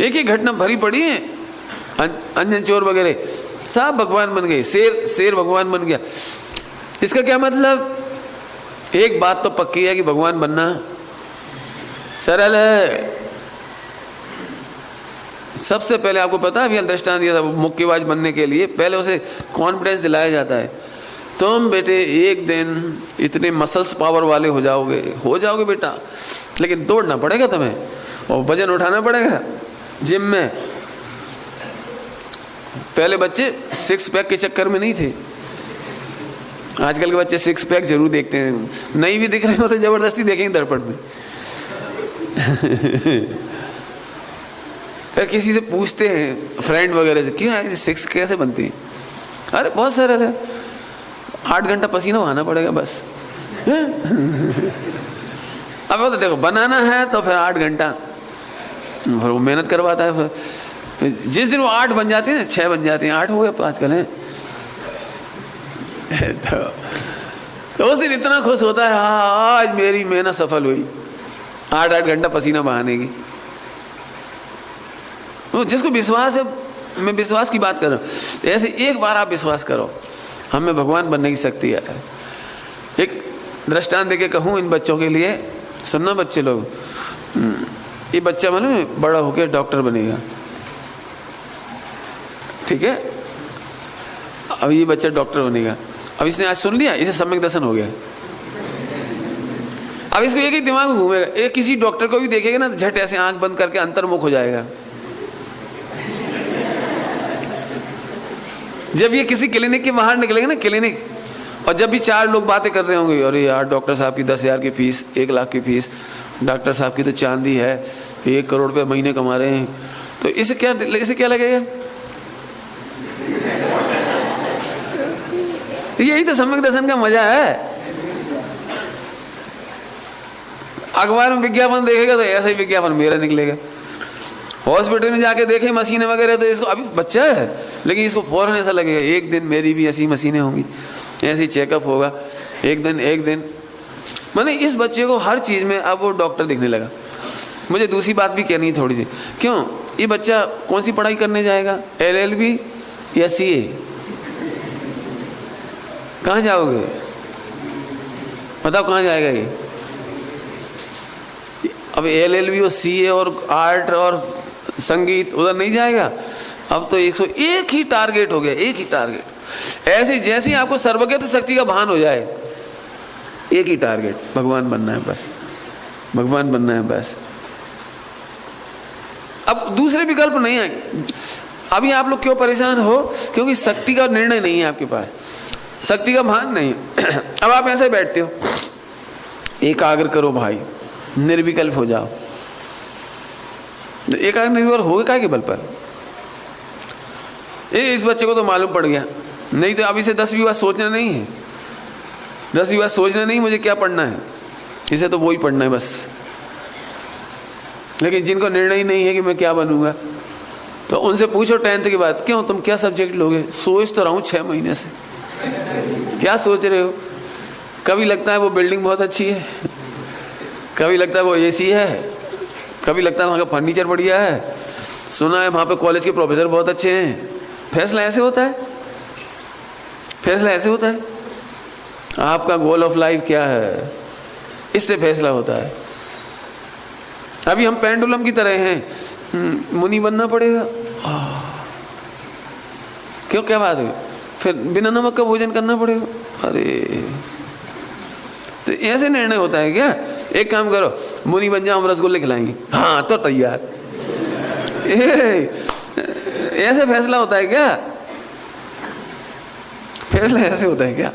एक ही घटना भरी पड़ी है, अंजन चोर वगैरह सब भगवान बन गए, शेर भगवान बन गया। इसका क्या मतलब? एक बात तो पक्की है कि भगवान बनना सरल है। सबसे पहले आपको पता है, अभी दृष्टांत दिया था, मुक्केबाज बनने के लिए पहले उसे कॉन्फिडेंस दिलाया जाता है, तुम बेटे एक दिन इतने मसल्स पावर वाले हो जाओगे बेटा, लेकिन दौड़ना पड़ेगा तुम्हें और वजन उठाना पड़ेगा जिम में। पहले बच्चे सिक्स पैक के चक्कर में नहीं थे, आजकल के बच्चे सिक्स पैक जरूर देखते हैं, नहीं भी दिख रहे हो तो जबरदस्ती देखेंगे दर्पण में। फिर किसी से पूछते हैं फ्रेंड वगैरह से, क्यों है सिक्स कैसे बनती है? अरे बहुत सरल है, 8 घंटा पसीना बहाना पड़ेगा बस। अब वो तो देखो बनाना है तो फिर 8 घंटा फिर वो मेहनत करवाता है। फिर जिस दिन वो 8 बन जाते हैं, 6 बन जाते हैं, 8 हो गए आजकल है। तो उस दिन इतना खुश होता है, हाँ आज मेरी मेहनत सफल हुई, 8 घंटा पसीना बहाने की। तो जिसको विश्वास है, मैं विश्वास की बात कर रहा हूँ, ऐसे एक बार आप विश्वास करो, हमें भगवान बनने की शक्ति है। एक दृष्टांत देके कहूँ इन बच्चों के लिए, सुनना बच्चे लोग, ये बच्चा मालूम बड़ा होकर डॉक्टर बनेगा, ठीक है? अब ये बच्चा डॉक्टर बनेगा, अब इसने आज सुन लिया, इसे सम्यक दर्शन हो गया। अब इसको एक ही दिमाग में घूमेगा, एक किसी डॉक्टर को भी देखेगा ना, झट ऐसे आंख बंद करके अंतर्मुख हो जाएगा। जब ये किसी क्लिनिक के बाहर निकलेगा ना, क्लिनिक, और जब भी 4 लोग बातें कर रहे होंगे, अरे यार डॉक्टर साहब की 10,000 की फीस, 1 लाख की फीस, डॉक्टर साहब की तो चांदी है, 1 करोड़ रुपये महीने कमा रहे हैं, तो इसे क्या लगेगा? यही तो सम्यक दर्शन का मजा है। अखबार में विज्ञापन देखेगा तो ऐसा ही विज्ञापन मेरा निकलेगा। हॉस्पिटल में जाके देखे मशीनें वगैरह, तो इसको अभी बच्चा है लेकिन इसको फौरन ऐसा लगेगा एक दिन मेरी भी ऐसी मशीनें होंगी, ऐसी चेकअप होगा, एक दिन माने इस बच्चे को हर चीज़ में अब वो डॉक्टर दिखने लगा। मुझे दूसरी बात भी कहनी है थोड़ी सी, क्यों ये बच्चा कौन सी पढ़ाई करने जाएगा, LLB या CA? कहाँ जाओगे बताओ, कहाँ जाएगा ये? अब LLB और CA और आर्ट और संगीत उधर नहीं जाएगा। अब तो 101 ही टारगेट हो गया, एक ही टारगेट। ऐसे जैसे ही आपको सर्वज्ञ शक्ति का भान हो जाए, एक ही टारगेट, भगवान बनना है बस, भगवान बनना है बस। अब दूसरे विकल्प नहीं आएंगे। अभी आप लोग क्यों परेशान हो? क्योंकि शक्ति का निर्णय नहीं है आपके पास, शक्ति का भान नहीं है। अब आप ऐसे बैठते हो, एकाग्र करो भाई, निर्विकल्प हो जाओ। एकाग्र निर्विकल्प होगा क्या के बल पर? इस बच्चे को तो मालूम पड़ गया, नहीं तो अब इसे 10वीं बार सोचना नहीं है, 10वीं बार सोचना नहीं मुझे क्या पढ़ना है, इसे तो वही पढ़ना है बस। लेकिन जिनको निर्णय ही नहीं है कि मैं क्या बनूंगा, तो उनसे पूछो 10th के बाद, क्यों तुम क्या सब्जेक्ट लोगे? सोच तो रहा हूँ 6 महीने से। क्या सोच रहे हो? कभी लगता है वो बिल्डिंग बहुत अच्छी है, कभी लगता है वो AC है, कभी लगता है वहाँ का फर्नीचर बढ़िया है, सुना है वहाँ पे कॉलेज के प्रोफेसर बहुत अच्छे हैं। फैसला ऐसे होता है, फैसला ऐसे होता है। आपका गोल ऑफ लाइफ क्या है, इससे फैसला होता है। अभी हम पेंडुलम की तरह हैं, मुनि बनना पड़ेगा। क्यों, क्या बात है? फिर बिना नमक का भोजन करना पड़ेगा। अरे तो ऐसे निर्णय होता है क्या? एक काम करो, मुनि बन जाओ, हम रसगुल्ले खिलाएंगे। हाँ तो तैयार। ऐसे फैसला होता है क्या? फैसला ऐसे होता है क्या?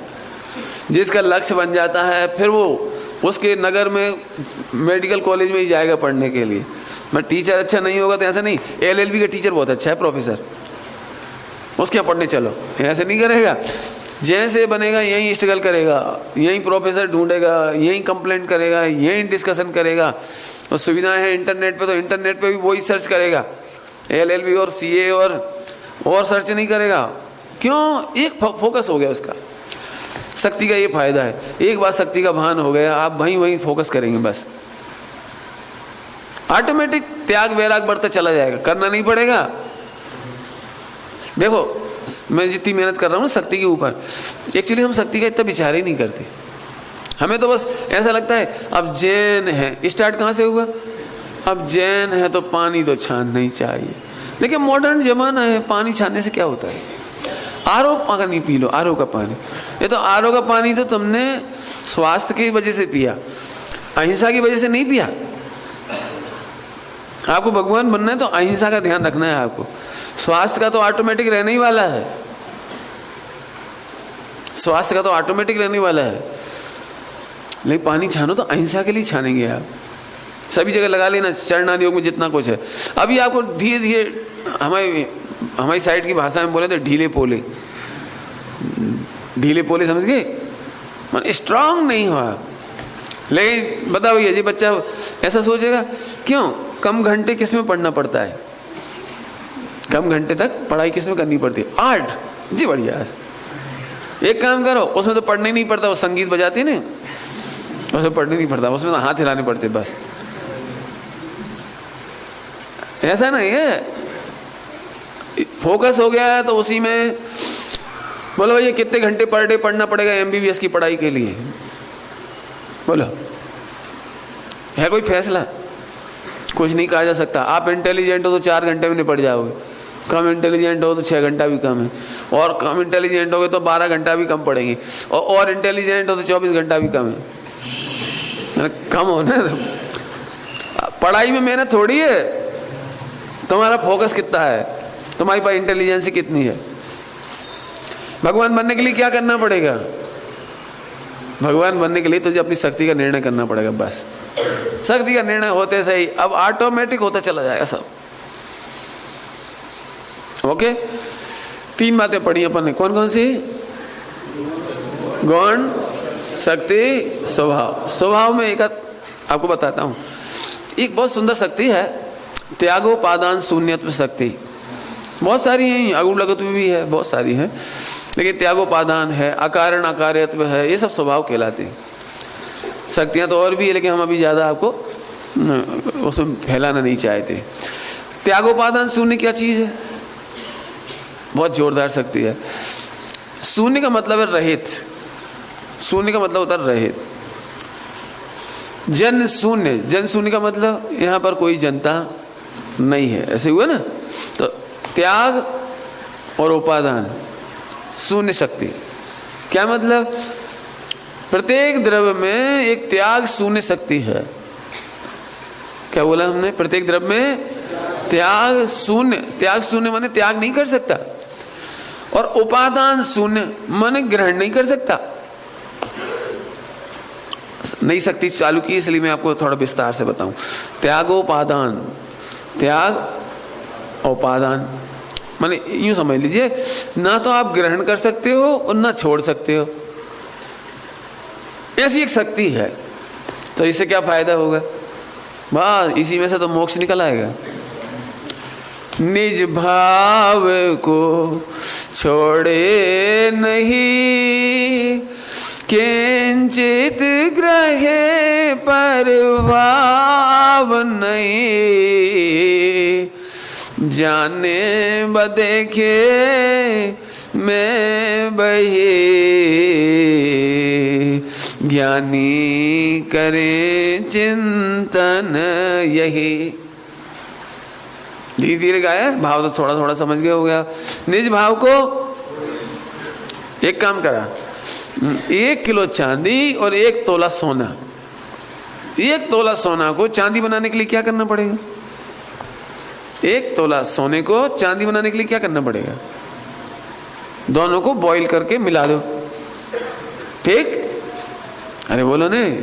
जिसका लक्ष्य बन जाता है फिर वो उसके नगर में मेडिकल कॉलेज में ही जाएगा पढ़ने के लिए। मैं टीचर अच्छा नहीं होगा तो ऐसा नहीं, LLB का टीचर बहुत अच्छा है प्रोफेसर, उसके यहाँ पढ़ने चलो, ऐसे नहीं करेगा। जैसे बनेगा यहीं स्ट्रगल करेगा, यहीं प्रोफेसर ढूंढेगा, यहीं कंप्लेंट करेगा, यहीं डिस्कशन करेगा। और सुविधाएं हैं इंटरनेट पे, तो इंटरनेट पे भी वही सर्च करेगा, LLB और CA और सर्च नहीं करेगा। क्यों? एक फोकस हो गया उसका। शक्ति का ये फायदा है, एक बार शक्ति का भान हो गया, आप वहीं फोकस करेंगे बस, ऑटोमेटिक त्याग वैराग बढ़ता चला जाएगा, करना नहीं पड़ेगा। देखो मैं जितनी मेहनत कर रहा हूँ ना शक्ति के ऊपर, एक्चुअली हम शक्ति का इतना विचार ही नहीं करते। हमें तो बस ऐसा लगता है अब जैन है, स्टार्ट कहाँ से हुआ, अब जैन है तो पानी तो छानना ही चाहिए। लेकिन मॉडर्न जमाना है, पानी छानने से क्या होता है? आरओ पानी पी लो, आरओ का पानी। ये तो आरओ का पानी तो तुमने स्वास्थ्य की वजह से पिया, अहिंसा की वजह से नहीं पिया। आपको भगवान बनना है तो अहिंसा का ध्यान रखना है आपको। स्वास्थ्य का तो ऑटोमेटिक रहने ही वाला है, स्वास्थ्य का तो ऑटोमेटिक रहने वाला है। लेकिन पानी छानो तो अहिंसा के लिए छानेंगे आप। सभी जगह लगा लेना चरणान योग में जितना कुछ है। अभी आपको धीरे धीरे हमारी साइड की भाषा में बोले तो ढीले पोले, ढीले पोले समझ गए, मतलब स्ट्रांग नहीं हुआ। लेकिन बताओ भैया जी, बच्चा ऐसा सोचेगा क्यों कम घंटे किस में पढ़ना पड़ता है, कम घंटे तक पढ़ाई किस में करनी पड़ती है? आर्ट जी, बढ़िया। एक काम करो, उसमें तो पढ़ने नहीं पड़ता, वो संगीत बजाती है ना, उसमें पढ़ने नहीं पड़ता, उसमें तो हाथ हिलाने पड़ते बस। ऐसा नहीं है, फोकस हो गया है तो उसी में बोलो भैया कितने घंटे पर डे पढ़ना पड़ेगा एमबीबीएस की पढ़ाई के लिए? बोलो, है कोई फैसला? कुछ नहीं कहा जा सकता। आप इंटेलिजेंट हो तो 4 घंटे में निपट जाओगे, कम इंटेलिजेंट हो तो 6 घंटा भी कम है, और कम इंटेलिजेंट हो गए तो 12 घंटा भी कम पड़ेंगे, और इंटेलिजेंट हो तो 24 घंटा भी कम है। कम हो ना, पढ़ाई में मेहनत थोड़ी है, तुम्हारा फोकस कितना है, तुम्हारी पास इंटेलिजेंस कितनी है। भगवान बनने के लिए क्या करना पड़ेगा? भगवान बनने के लिए तुझे अपनी शक्ति का निर्णय करना पड़ेगा बस। शक्ति का निर्णय होते सही अब ऑटोमेटिक होता चला जाएगा सब। ओके, 3 बातें पढ़ी अपन ने, कौन कौन सी? गुण, शक्ति, स्वभाव। स्वभाव में एक आपको बताता हूं, एक बहुत सुंदर शक्ति है, त्यागोपादान शून्यत्व शक्ति। बहुत सारी हैं, अगुण लघुत्व भी है, बहुत सारी है, लेकिन त्यागोपादान है, अकारण अकार्यत्व है, ये सब स्वभाव कहलाते हैं। शक्तियां तो और भी है, लेकिन हम अभी ज़्यादा आपको उसमें फैलाना नहीं चाहते। त्यागोपादान शून्य क्या चीज़ है? बहुत जोरदार शक्ति है। शून्य का मतलब है रहित, शून्य का मतलब होता है रहित। जन शून्य, जन शून्य का मतलब यहाँ पर कोई जनता नहीं है, ऐसे हुआ ना। तो त्याग और उपादान, शून्य शक्ति, क्या मतलब? प्रत्येक द्रव्य में एक त्याग शून्य शक्ति है। क्या बोला हमने? प्रत्येक द्रव्य में त्याग शून्य, त्याग शून्य माने त्याग नहीं कर सकता, और उपादान शून्य माने ग्रहण नहीं कर सकता। नई शक्ति चालू की, इसलिए मैं आपको थोड़ा विस्तार से बताऊं। त्यागोपादान, त्याग उपादान माने यूं समझ लीजिए, ना तो आप ग्रहण कर सकते हो और ना छोड़ सकते हो, ऐसी एक शक्ति है। तो इससे क्या फायदा होगा? बस इसी में से तो मोक्ष निकल आएगा। निज भाव को छोड़े नहीं, किंचित ग्रहे परभाव नहीं, जाने बदेखे मैं बही, ज्ञानी करे चिंतन यही। धीरे धीरे गाया, भाव तो थोड़ा थोड़ा समझ गए हो गया। निज भाव को, एक काम करा, 1 किलो चांदी और 1 तोला सोना, 1 तोला सोना को चांदी बनाने के लिए क्या करना पड़ेगा? 1 तोला सोने को चांदी बनाने के लिए क्या करना पड़ेगा? दोनों को बॉईल करके मिला दो, ठीक? अरे बोलो नहीं,